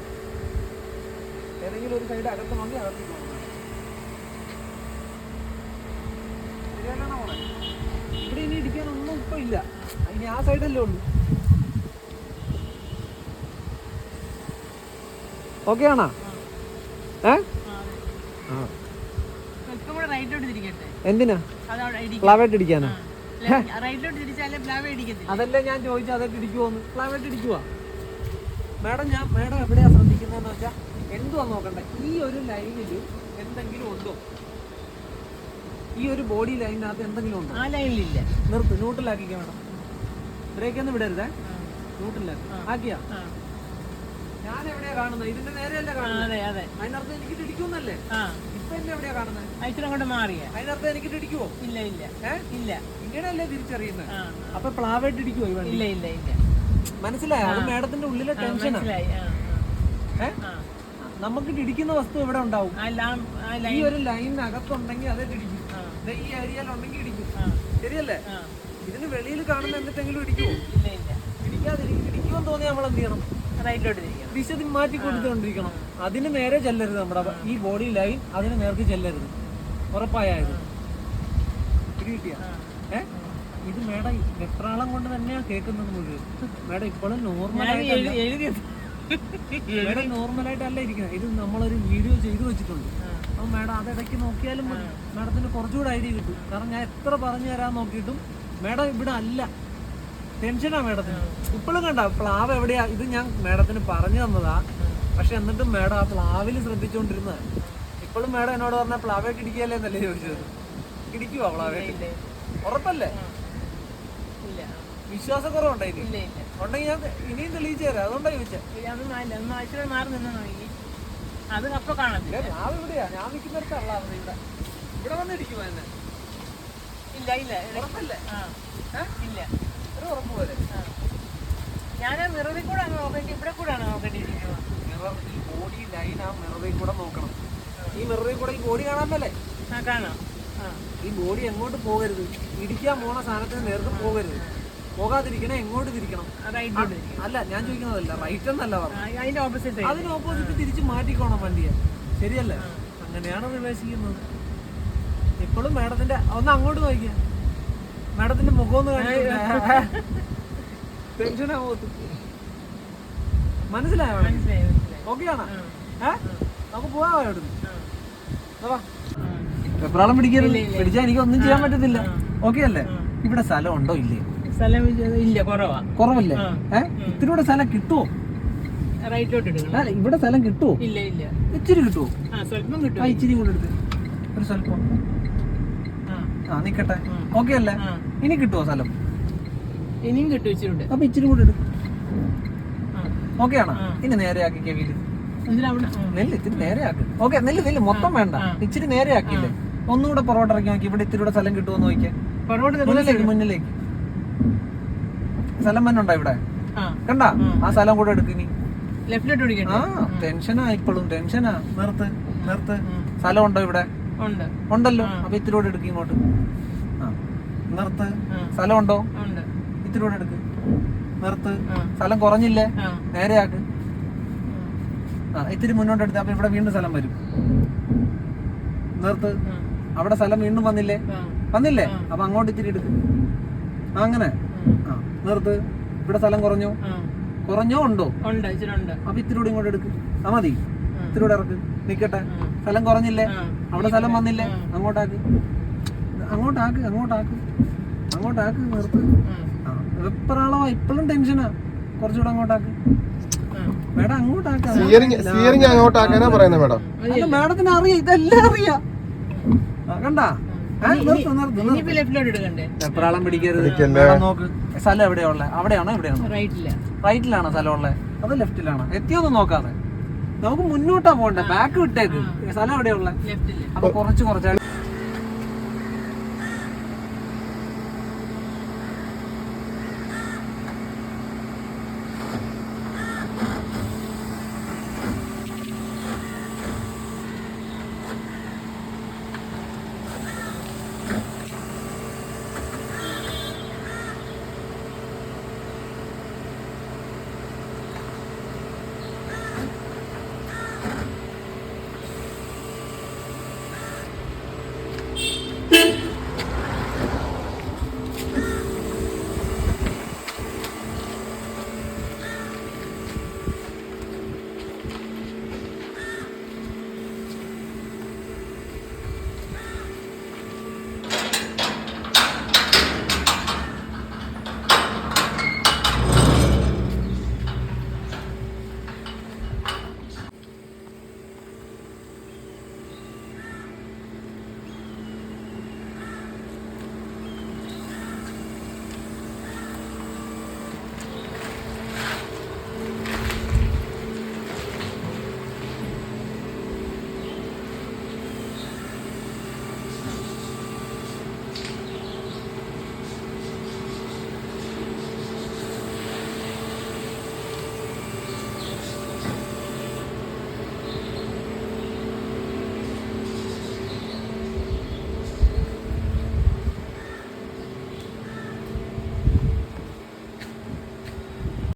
ഏതെങ്കിലും ഒരു സൈഡ് അകത്ത് മതി അകത്ത് പോകണം. ശരിയല്ലാണോ പോണേ? ഇവിടെ ഇനി ഇടിക്കാനൊന്നും ഇപ്പൊ ഇല്ല. ഇനി ആ സൈഡല്ലേ ഉള്ളൂ. ഓക്കെ ആണോ? എന്തിനാ? പ്ലാവായിട്ട് ഇടിക്കാനാ? അതല്ലേ ഞാൻ ചോദിച്ചു, അതൊക്കെ ഇടിക്കുവോന്ന്. പ്ലാവായിട്ട് ഇടിക്കുവാ മാഡം. മാഡം എവിടെയാ ശ്രദ്ധിക്കുന്നതെന്ന് വെച്ചാൽ എന്തുവാ നോക്കണ്ടേ? ഈ ഒരു ലൈനിൽ എന്തെങ്കിലും ഉണ്ടോ? ഈ ഒരു ബോഡി ലൈനിനകത്ത് എന്തെങ്കിലും ഉണ്ടോ? ആ ലൈനിലില്ല. നിർത്ത്, ന്യൂട്രലാക്കിക്ക മാഡം. ബ്രേക്ക് ഒന്നും വിടരുതേ, ന്യൂട്രലാക്കി. ആക്കിയാ? ഞാൻ എവിടെയാ കാണുന്നത്? ഇതിന്റെ നേരെയല്ല കാണുന്നത്. അതിനർത്ഥം എനിക്ക് ഇടിക്കുന്നല്ലേ? ഇപ്പൊ എന്നെ എവിടെയാ കാണുന്നത്? അങ്ങോട്ട് മാറിയ അതിനർത്ഥം എനിക്ക് ഇടിക്കുവോ? ഇല്ല ഇല്ല ഇല്ല. ഇങ്ങനെയല്ലേ തിരിച്ചറിയുന്നത്. അപ്പൊ പ്ലാവായിട്ട് ഇടിക്കുവോ? ഇല്ല ഇല്ല ഇല്ല. മനസ്സിലായോ? അത് മാഡത്തിന്റെ ഉള്ളിലെ ടെൻഷനാ. നമുക്ക് ഇടിക്കുന്ന വസ്തു എവിടെ ഉണ്ടാവും? ഈ ഒരു ലൈനിനകത്തുണ്ടെങ്കിൽ അത് ഇടിക്കും. ഈ ഏരിയയിലുണ്ടെങ്കിൽ ഇടിക്കും. ശരിയല്ലേ? ഇതിന് വെളിയിൽ കാണുന്ന എന്തെങ്കിലും ഇടിക്കുവോ? ഇല്ല ഇല്ല. ഇടിക്കുമെന്ന് തോന്നിയാൽ നമ്മൾ എന്ത് ചെയ്യണം? ദിശ മാറ്റി കൊടുത്തുകൊണ്ടിരിക്കണം. അതിന് നേരെ ചെല്ലരുത്. നമ്മുടെ ഈ ബോഡി ലൈൻ അതിന് നേർക്ക് ചെല്ലരുത്. ഉറപ്പായത് കിട്ടിയ ഇത് മേഡം വെപ്രാളം കൊണ്ട് തന്നെയാ കേൾക്കുന്നത് മുഴുവൻ. മേഡം ഇപ്പോഴും നോർമലായിട്ടല്ല ഇരിക്കുന്നത്. ഇത് നമ്മളൊരു വീഡിയോ ചെയ്തു വെച്ചിട്ടുണ്ട്. അപ്പൊ മേഡം അതിടയ്ക്ക് നോക്കിയാലും മതി. മേഡത്തിന് കുറച്ചുകൂടെ ഐഡിയ കിട്ടും. കാരണം ഞാൻ എത്ര പറഞ്ഞു തരാൻ നോക്കിയിട്ടും മേഡം ഇവിടെ അല്ല. ടെൻഷനാ മേഡത്തിന്. ഇപ്പോഴും കണ്ട പ്ലാവ് എവിടെയാ? ഇത് ഞാൻ മേഡത്തിന് പറഞ്ഞു തന്നതാ. പക്ഷെ എന്നിട്ടും മേഡം ആ പ്ലാവിൽ ശ്രദ്ധിച്ചുകൊണ്ടിരുന്നത്. ഇപ്പോഴും മേഡം എന്നോട് പറഞ്ഞ പ്ലാവായിട്ട് ഇടിക്കുകയല്ലേ എന്നല്ലേ ചോദിച്ചത്. ഇടിക്കുവാ പ്ലാവായിട്ട്? ഉറപ്പല്ലേ? വിശ്വാസക്കുറവുണ്ടോ? ഉണ്ടെങ്കിൽ ഞാൻ ഇനിയും തെളിയിച്ചു തരാം. അതുകൊണ്ടാ ചോദിച്ചത്. അത് അപ്പൊ കാണത്തില്ല. പ്ലാവ് ഇവിടെയാ, ഞാൻ നിൽക്കുന്നിടത്തല്ല. ഇവിടെ വന്ന് ഇടിക്കുവാ എന്നെ? ഇല്ല ഇല്ല. ഉറപ്പല്ലേ? ഇല്ല. ഉറപ്പ് പോലെ ഞാൻ മിററിൽ കൂടെ നോക്കേണ്ടി, ഇവിടെ കൂടെ നോക്കേണ്ടിയിരിക്കുന്നത്. ഈ ബോഡി ലൈൻ ആ മിററിൽ കൂടെ നോക്കണം. ഈ മിററിൽ കൂടെ ഈ ബോഡി കാണാൻ പറ്റല്ലേ? കാണാം. ഈ ബോഡി എങ്ങോട്ട് പോകരുത്? ഇടിക്കാൻ പോണ സാധനത്തിന് നേർക്ക് പോകരുത്. പോകാതിരിക്കണേ എങ്ങോട്ട് തിരിക്കണം? അല്ല, ഞാൻ ചോദിക്കുന്നതല്ല, റൈറ്റ് എന്നല്ല പറഞ്ഞു. അതിന് ഓപ്പോസിറ്റ് തിരിച്ച് മാറ്റിക്കോണം വണ്ടിയെ. ശരിയല്ലേ? അങ്ങനെയാണ് റിവേഴ്സിക്കുന്നത്. ഇപ്പോഴും മാഡത്തിന്റെ ഒന്ന് അങ്ങോട്ട് നോക്കിയാ മാഡത്തിന്റെ മുഖം ഒന്ന് ടെൻഷനാവോ? മനസ്സിലായോ? ഓക്കെ ആണോ? നമുക്ക് പോവാ. വെപ്രാളം പിടിക്കരുത്. പിടിച്ചാൽ എനിക്ക് ഒന്നും ചെയ്യാൻ പറ്റത്തില്ല. ഓക്കെ അല്ലേ? ഇവിടെ സ്ഥലം ഉണ്ടോ? ഇല്ലേ? സ്ഥലം ഇല്ല, കുറവല്ലേ? ഇത്തിരി കൂടെ സ്ഥലം കിട്ടുമോ? ഇവിടെ സ്ഥലം കിട്ടുമോ? ഇല്ല ഇല്ല. ഇച്ചിരി കിട്ടുമോ? സ്വല്പം കിട്ടും. ഇച്ചിരി കൂടെ എടുത്ത് ഒരു സ്വല്പം. നിക്കട്ടെ. ഓക്കെ അല്ലേ? ഇനി കിട്ടുമോ സ്ഥലം? ഇനിയും കിട്ടും ഇച്ചിരി. അപ്പൊ ഇച്ചിരി കൂടെ എടുക്കും. ഓക്കെ ആണോ? ഇനി നേരെ ആക്കിക്കേ വീട്. നെല്ല് ഇത്തിരി നേരെ ആക്ക്. ഓക്കെ, നെല്ല് മൊത്തം വേണ്ട, ഇച്ചിരി നേരെ ആക്കിയില്ലേ? ഒന്നുകൂടെ പൊറോട്ട ഇറക്കി നോക്കി. ഇവിടെ ഇത്തിരി കൂടെ സ്ഥലം കിട്ടുമോ നോക്കിയാൽ. മുന്നിലേക്ക് സ്ഥലം മണ്ണുണ്ടോ ഇവിടെ? കണ്ടാ ആ സ്ഥലം കൂടെ എടുക്കിനി. ലെഫ്റ്റിലോട്ട് പിടിക്കട്ടെ. ആ ടെൻഷനാ, ഇപ്പോഴും ടെൻഷനാ. നിർത്ത്. സ്ഥലം ഉണ്ടോ ഇവിടെ? ഉണ്ട്. ഉണ്ടല്ലോ. അപ്പൊ ഇത്തിരി കൂടെ എടുക്കും ഇങ്ങോട്ട്. ആ നിർത്ത്. സ്ഥലം ഉണ്ടോ? ഉണ്ട്. ഇത്തിരി കൂടെ എടുക്ക്. നിർത്ത്. സ്ഥലം കുറഞ്ഞില്ലേ? നേരെയാക്ക്. ആ ഇത്തിരി മുന്നോട്ട് എടുത്ത്. അപ്പൊ ഇവിടെ വീണ്ടും സ്ഥലം വരും. നിർത്ത്. അവിടെ സ്ഥലം വീണ്ടും വന്നില്ലേ? അപ്പൊ അങ്ങോട്ട് ഇത്തിരി എടുക്ക്. അങ്ങനെ. ആ നിർത്ത്. ഇവിടെ സ്ഥലം കുറഞ്ഞോ? ഉണ്ടോ? അപ്പൊ ഇത്തിരി കൂടി ഇങ്ങോട്ട് എടുക്ക്. ആ മതി. ഇത്തിരി കൂടെ ഇറക്ക്. നിക്കട്ടെ. സ്ഥലം കുറഞ്ഞില്ലേ? അവിടെ സ്ഥലം വന്നില്ലേ? അങ്ങോട്ടാക്ക്. നിർത്ത്. വെപ്രാളവാ, ഇപ്പോഴും ടെൻഷനാ. കുറച്ചുകൂടെ അങ്ങോട്ടാക്ക്. മേഡം അങ്ങോട്ടാക്ക. സ്റ്റിയറിംഗ് അങ്ങോട്ടാക്കാനാ പറയുന്നത് മേഡം. അല്ല മേഡത്തിന് അറിയാം, ഇതെല്ലാം അറിയാം. കണ്ടാ? വെപ്രാളം പിടിക്കരുത്. നോക്ക് സ്ഥലം എവിടെയാ ഉള്ളത്? അവിടെയാണോ ഇവിടെയാണോ? റൈറ്റിലാണോ സ്ഥലം ഉള്ളത്? അത് ലെഫ്റ്റിലാണോ? എത്തിയൊന്നും നോക്കാതെ നമുക്ക് മുന്നോട്ടാ പോകണ്ടേ? ബാക്ക് വിട്ടേക്ക്. സ്ഥലം എവിടെയാ ഉള്ളത്? അപ്പൊ കുറച്ചായിട്ട്